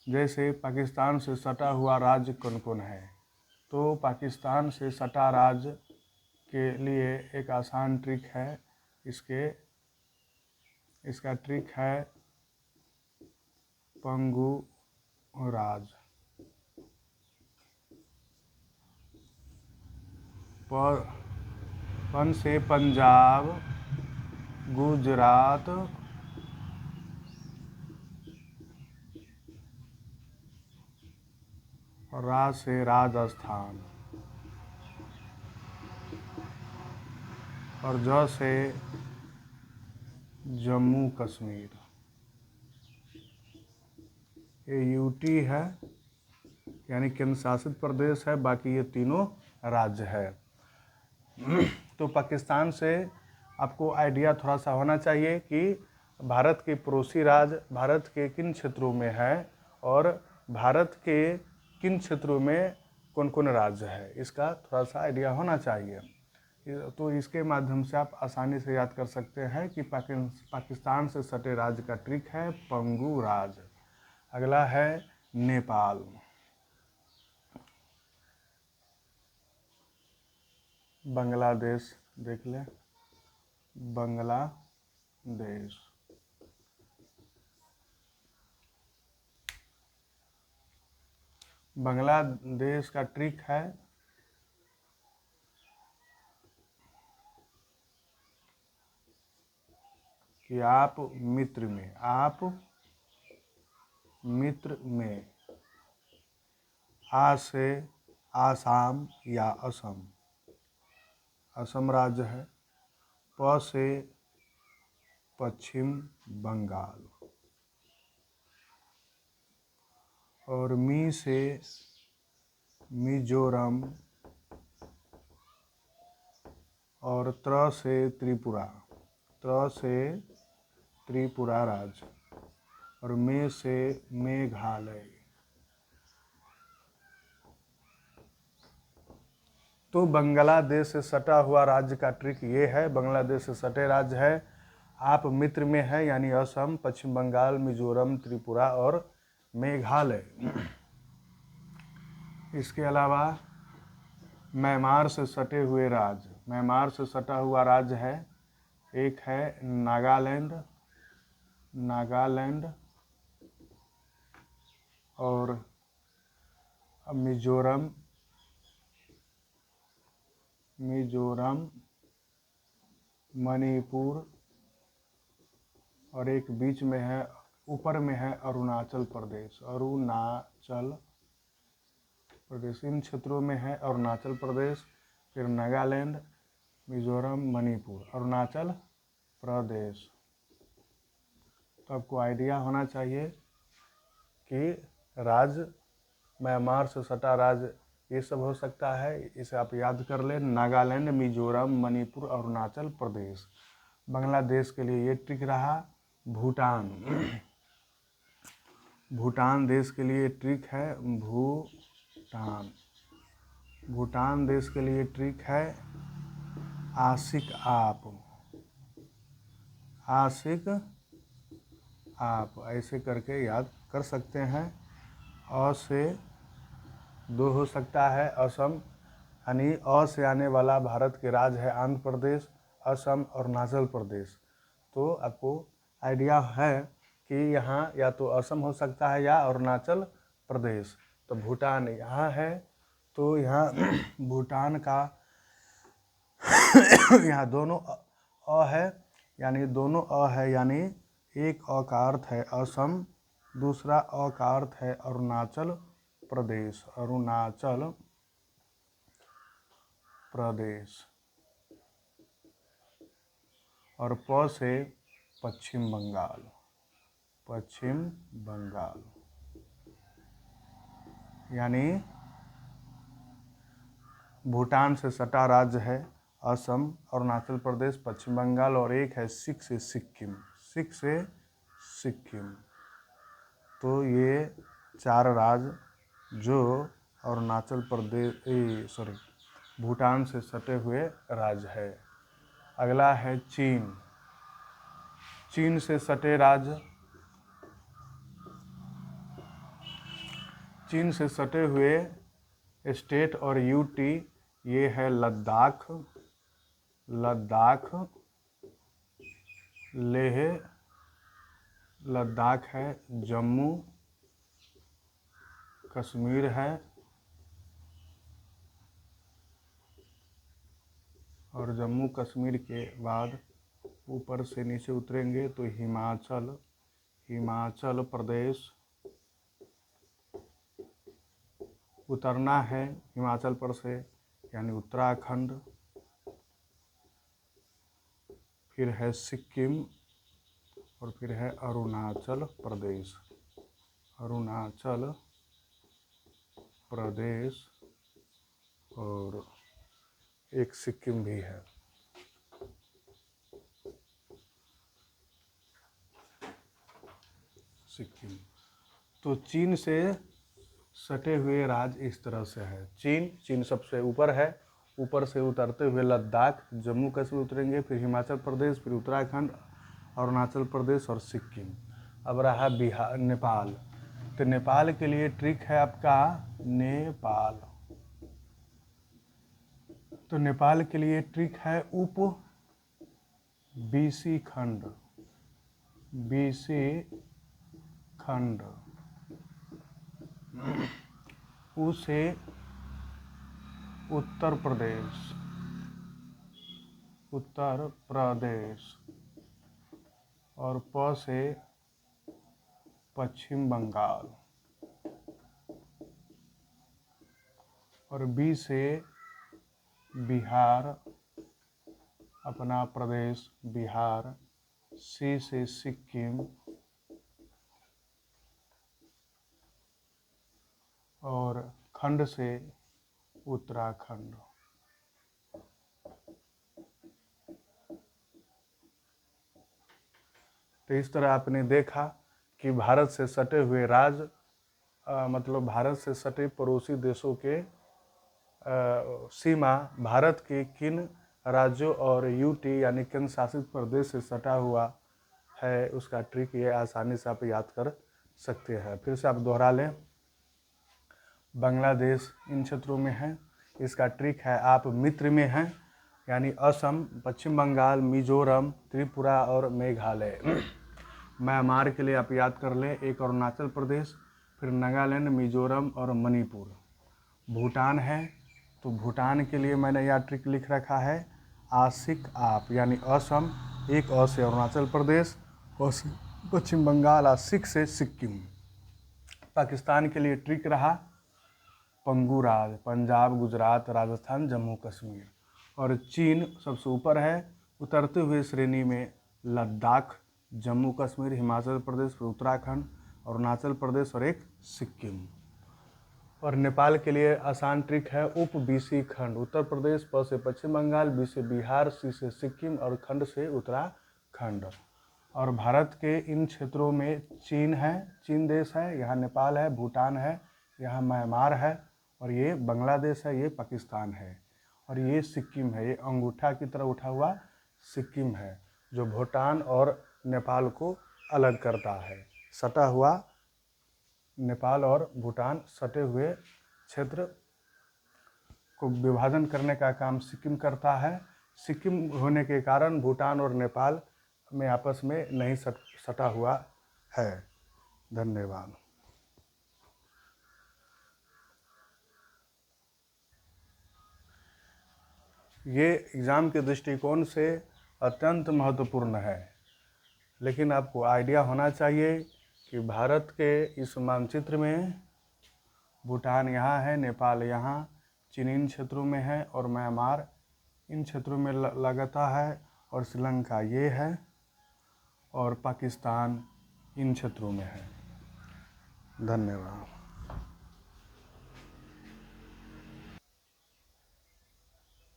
जैसे पाकिस्तान से सटा हुआ राज्य कौन कौन है? तो पाकिस्तान से सटा राज्य के लिए एक आसान ट्रिक है। इसका ट्रिक है पंगु राज। पन से पंजाब, गुजरात, रा से राजस्थान और ज से जम्मू कश्मीर। ये यूटी है यानी केंद्र शासित प्रदेश है, बाकी ये तीनों राज्य है। तो पाकिस्तान से आपको आइडिया थोड़ा सा होना चाहिए कि भारत के पड़ोसी राज्य भारत के किन क्षेत्रों में है और भारत के किन क्षेत्रों में कौन कौन राज्य है, इसका थोड़ा सा आइडिया होना चाहिए। तो इसके माध्यम से आप आसानी से याद कर सकते हैं कि पाकिस्तान से सटे राज्य का ट्रिक है पंगु राज। अगला है नेपाल। बांग्लादेश देख लें, बांग्लादेश। बांग्लादेश का ट्रिक है कि आप मित्र में आ से आसाम या असम राज्य है, प से पश्चिम बंगाल और मी से मिजोरम और त्र से त्रिपुरा राज्य और मे से मेघालय। तो बांग्लादेश से सटा हुआ राज्य का ट्रिक ये है। बांग्लादेश से सटे राज्य है, आप मित्र में है यानी असम, पश्चिम बंगाल, मिजोरम, त्रिपुरा और मेघालय। इसके अलावा म्यांमार से सटे हुए राज्य, म्यांमार से सटा हुआ राज्य है, एक है नागालैंड और मिजोरम, मणिपुर और एक बीच में है, ऊपर में है अरुणाचल प्रदेश। इन क्षेत्रों में है अरुणाचल प्रदेश, फिर नागालैंड, मिजोरम, मणिपुर, अरुणाचल प्रदेश। तो आपको आइडिया होना चाहिए कि राज्य म्यांमार से सटा राज्य ये सब हो सकता है, इसे आप याद कर लें। नागालैंड, मिजोरम, मणिपुर, अरुणाचल प्रदेश। बांग्लादेश के लिए ये ट्रिक रहा। भूटान देश के लिए ट्रिक है भूटान देश के लिए ट्रिक है आशिक आप ऐसे करके याद कर सकते हैं। अ से दो हो सकता है, असम यानी अ से आने वाला भारत के राज्य है आंध्र प्रदेश, असम, अरुणाचल प्रदेश। तो आपको आइडिया है कि यहाँ या तो असम हो सकता है या अरुणाचल प्रदेश। तो भूटान यहाँ है, तो यहाँ भूटान का यहाँ दोनों अ है, यानी एक अ का अर्थ है असम, दूसरा अ का अर्थ है अरुणाचल प्रदेश, और प से पश्चिम बंगाल, यानी भूटान से सटा राज्य है असम, अरुणाचल प्रदेश, पश्चिम बंगाल और एक है सिख से सिक्किम। तो ये 4 राज्य जो अरुणाचल प्रदेश भूटान से सटे हुए राज्य है। अगला है चीन से सटे राज्य चीन से सटे हुए स्टेट और यूटी, ये है लद्दाख, लेह लद्दाख है, जम्मू कश्मीर है, और जम्मू कश्मीर के बाद ऊपर से नीचे उतरेंगे तो हिमाचल प्रदेश, उतरना है हिमाचल पर से यानी उत्तराखंड, फिर है सिक्किम, और फिर है अरुणाचल प्रदेश, और एक सिक्किम भी है। सिक्किम। तो चीन से सटे हुए राज्य इस तरह से है। चीन सबसे ऊपर है, ऊपर से उतरते हुए लद्दाख, जम्मू कश्मीर उतरेंगे, फिर हिमाचल प्रदेश, फिर उत्तराखंड, अरुणाचल प्रदेश और सिक्किम। अब रहा बिहार, नेपाल। तो नेपाल के लिए ट्रिक है आपका नेपाल। तो नेपाल के लिए ट्रिक है उप बीसी खंड, उ से उत्तर प्रदेश, और प से पश्चिम बंगाल, और बी से बिहार, अपना प्रदेश बिहार, सी से सिक्किम, और खंड से उत्तराखंड। तो इस तरह आपने देखा कि भारत से सटे हुए राज्य, मतलब भारत से सटे पड़ोसी देशों के सीमा भारत के किन राज्यों और यूटी यानी केंद्र शासित प्रदेश से सटा हुआ है, उसका ट्रिक ये आसानी से आप याद कर सकते हैं। फिर से आप दोहरा लें। बांग्लादेश इन क्षेत्रों में है, इसका ट्रिक है आप मित्र में हैं, यानी असम, पश्चिम बंगाल, मिजोरम, त्रिपुरा और मेघालय। म्यांमार के लिए आप याद कर लें, एक अरुणाचल प्रदेश, फिर नागालैंड, मिजोरम और मणिपुर। भूटान है, तो भूटान के लिए मैंने यह ट्रिक लिख रखा है आसिक आप, यानी असम, एक अ से अरुणाचल प्रदेश, और पश्चिम बंगाल, आसिक से सिक्किम। पाकिस्तान के लिए ट्रिक रहा पंगू राज, पंजाब, गुजरात, राजस्थान, जम्मू कश्मीर। और चीन सबसे ऊपर है, उतरते हुए श्रेणी में लद्दाख, जम्मू कश्मीर, हिमाचल प्रदेश, फिर उत्तराखंड, अरुणाचल प्रदेश और एक सिक्किम। और नेपाल के लिए आसान ट्रिक है उप बीसी खंड, उत्तर प्रदेश, प से पश्चिम बंगाल, बी से बिहार, सी से सिक्किम और खंड से उत्तराखंड। और भारत के इन क्षेत्रों में चीन है, चीन देश है, यहाँ नेपाल है, भूटान है, यहाँ म्यांमार है, और ये बांग्लादेश है, ये पाकिस्तान है, और ये सिक्किम है, ये अंगूठा की तरह उठा हुआ सिक्किम है, जो भूटान और नेपाल को अलग करता है। सटा हुआ नेपाल और भूटान सटे हुए क्षेत्र को विभाजन करने का काम सिक्किम करता है। सिक्किम होने के कारण भूटान और नेपाल में आपस में नहीं सटा हुआ है। धन्यवाद। ये एग्ज़ाम के दृष्टिकोण से अत्यंत महत्वपूर्ण है, लेकिन आपको आइडिया होना चाहिए कि भारत के इस मानचित्र में भूटान यहाँ है, नेपाल यहाँ, चीन इन क्षेत्रों में है, और म्यांमार इन क्षेत्रों में लगता है, और श्रीलंका ये है, और पाकिस्तान इन क्षेत्रों में है। धन्यवाद।